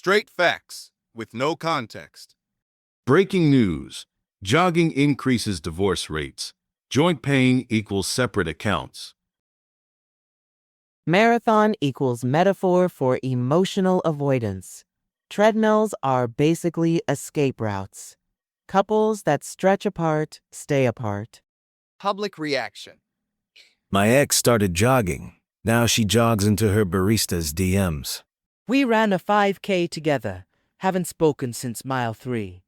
Straight facts with no context. Breaking news. Jogging increases divorce rates. Joint pain equals separate accounts. Marathon equals metaphor for emotional avoidance. Treadmills are basically escape routes. Couples that stretch apart stay apart. Public reaction. My ex started jogging. Now she jogs into her barista's DMs. We ran a 5K together. Haven't spoken since mile 3.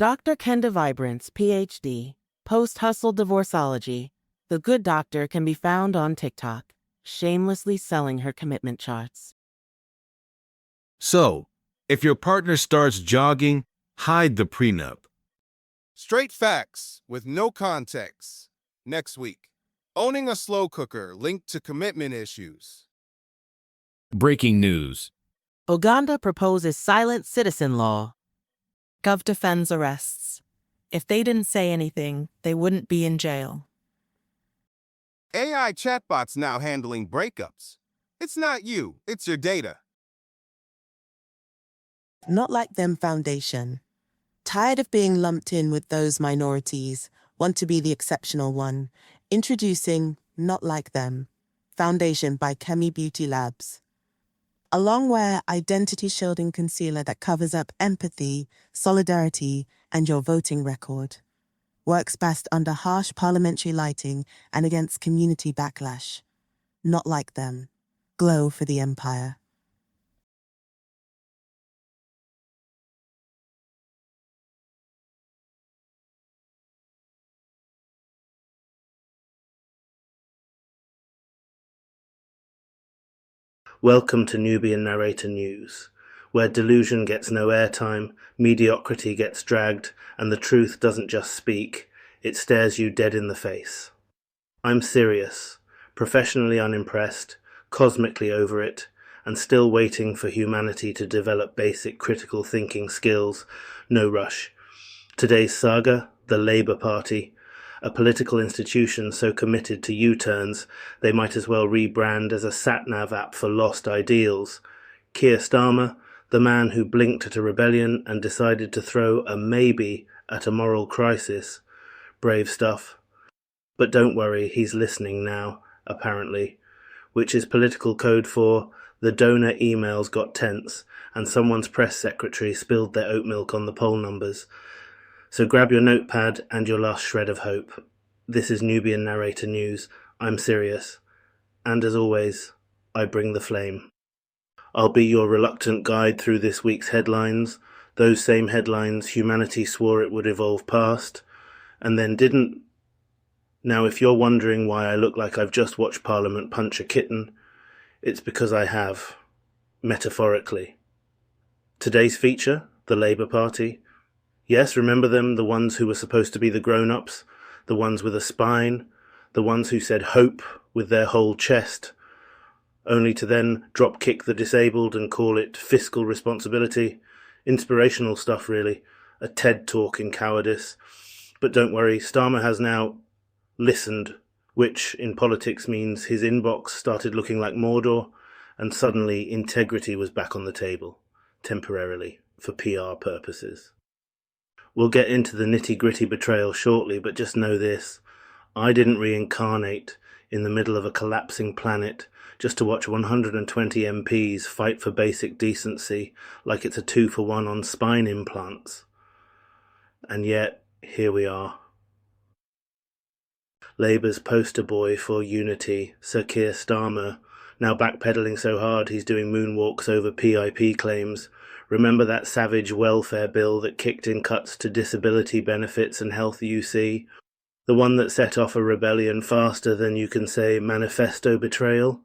Dr. Kenda Vibrance, PhD, post-hustle divorceology. The good doctor can be found on TikTok, shamelessly selling her commitment charts. So, if your partner starts jogging, hide the prenup. Straight facts with no context. Next week. Owning a slow cooker linked to commitment issues. Breaking news. Uganda proposes silent citizen law. Gov defends arrests. If they didn't say anything, they wouldn't be in jail. AI chatbots now handling breakups. It's not you, it's your data. Not Like Them Foundation. Tired of being lumped in with those minorities, want to be the exceptional one. Introducing Not Like Them Foundation by Kemi Beauty Labs. A long-wear identity-shielding concealer that covers up empathy, solidarity, and your voting record. Works best under harsh parliamentary lighting and against community backlash. Not Like Them. Glow for the Empire. Welcome to Nubian Narrator News, where delusion gets no airtime, mediocrity gets dragged, and the truth doesn't just speak, it stares you dead in the face. I'm Sirius, professionally unimpressed, cosmically over it, and still waiting for humanity to develop basic critical thinking skills. No rush. Today's saga, the Labour Party, a political institution so committed to U-turns they might as well rebrand as a sat-nav app for lost ideals. Keir Starmer, the man who blinked at a rebellion and decided to throw a maybe at a moral crisis. Brave stuff. But don't worry, he's listening now, apparently, which is political code for the donor emails got tense and someone's press secretary spilled their oat milk on the poll numbers. So grab your notepad and your last shred of hope. This is Nubian Narrator News. I'm Sirius. And as always, I bring the flame. I'll be your reluctant guide through this week's headlines, those same headlines humanity swore it would evolve past, and then didn't. Now if you're wondering why I look like I've just watched Parliament punch a kitten, it's because I have, metaphorically. Today's feature, the Labour Party. Yes, remember them, the ones who were supposed to be the grown-ups, the ones with a spine, the ones who said hope with their whole chest, only to then drop-kick the disabled and call it fiscal responsibility. Inspirational stuff, really. A TED talk in cowardice. But don't worry, Starmer has now listened, which in politics means his inbox started looking like Mordor, and suddenly integrity was back on the table, temporarily, for PR purposes. We'll get into the nitty-gritty betrayal shortly, but just know this. I didn't reincarnate in the middle of a collapsing planet just to watch 120 MPs fight for basic decency like it's a 2-for-1 on spine implants. And yet, here we are. Labour's poster boy for unity, Sir Keir Starmer, now backpedaling so hard he's doing moonwalks over PIP claims. Remember that savage welfare bill that kicked in cuts to disability benefits and health UC? The one that set off a rebellion faster than you can say manifesto betrayal?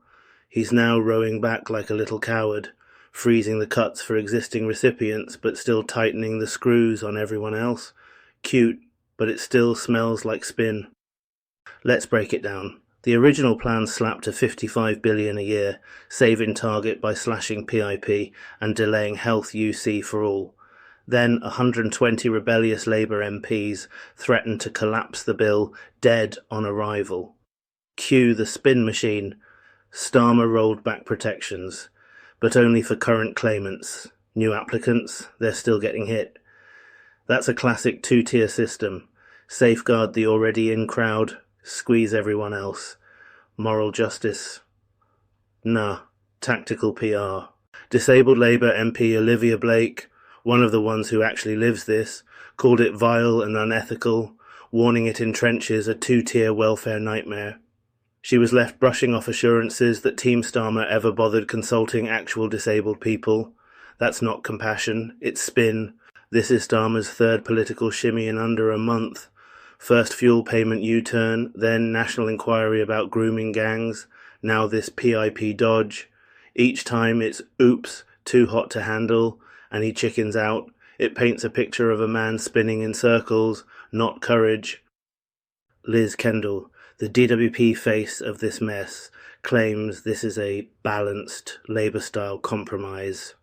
He's now rowing back like a little coward, freezing the cuts for existing recipients but still tightening the screws on everyone else. Cute, but it still smells like spin. Let's break it down. The original plan slapped a $55 billion a year saving target by slashing PIP and delaying health UC for all. Then 120 rebellious Labour MPs threatened to collapse the bill dead on arrival. Cue the spin machine. Starmer rolled back protections. but only for current claimants. New applicants, they're still getting hit. That's a classic two-tier system. Safeguard the already in crowd, squeeze everyone else. Moral justice? Nah, tactical PR. Disabled Labour MP Olivia Blake, one of the ones who actually lives this, called it vile and unethical, warning it entrenches a two-tier welfare nightmare. She was left brushing off assurances that Team Starmer ever bothered consulting actual disabled people. That's not compassion, it's spin. This is Starmer's third political shimmy in under a month. First fuel payment U-turn, then national inquiry about grooming gangs, now this PIP dodge. Each time it's oops, too hot to handle, and he chickens out. It paints a picture of a man spinning in circles, not courage. Liz Kendall, the DWP face of this mess, claims this is a balanced Labour-style compromise.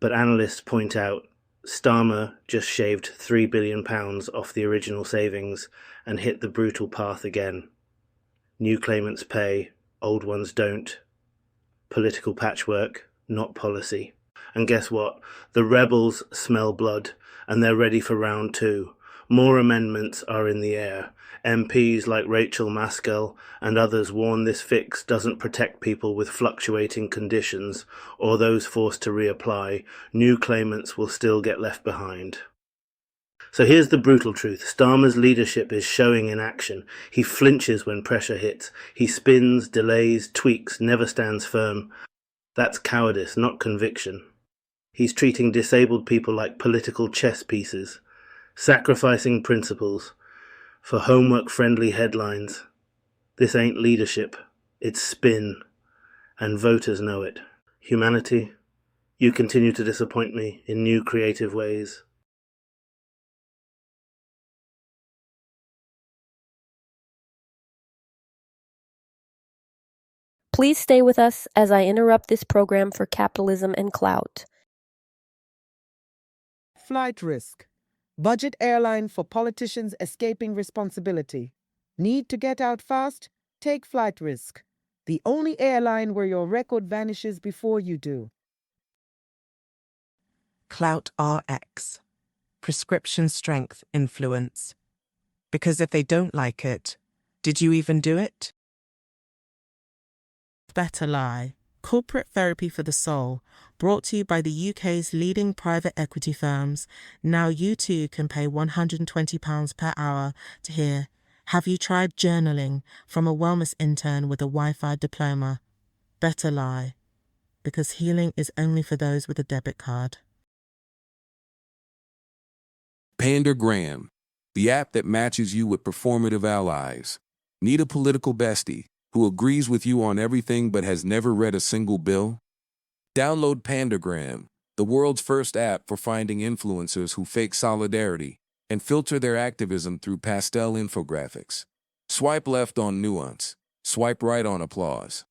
But analysts point out Starmer just shaved £3 billion off the original savings and hit the brutal path again. New claimants pay, old ones don't. Political patchwork, not policy. And guess what? The rebels smell blood, and they're ready for round two. More amendments are in the air. MPs like Rachel Maskell and others warn this fix doesn't protect people with fluctuating conditions or those forced to reapply. New claimants will still get left behind. So here's the brutal truth. Starmer's leadership is showing in action. He flinches when pressure hits. He spins, delays, tweaks, never stands firm. That's cowardice, not conviction. He's treating disabled people like political chess pieces, sacrificing principles for homework-friendly headlines. This ain't leadership, it's spin, and voters know it. Humanity, you continue to disappoint me in new creative ways. Please stay with us as I interrupt this program for capitalism and clout. Flight risk. Budget airline for politicians escaping responsibility. Need to get out fast? Take flight risk. The only airline where your record vanishes before you do. Clout RX. Prescription strength influence. Because if they don't like it, did you even do it? Better Lie, corporate therapy for the soul, brought to you by the UK's leading private equity firms. Now you too can pay £120 per hour to hear "Have you tried journaling?" from a wellness intern with a Wi-Fi diploma. Better Lie, because healing is only for those with a debit card. Pandergram, the app that matches you with performative allies. Need a political bestie who agrees with you on everything but has never read a single bill? Download Pandergram, the world's first app for finding influencers who fake solidarity and filter their activism through pastel infographics. Swipe left on nuance, swipe right on applause.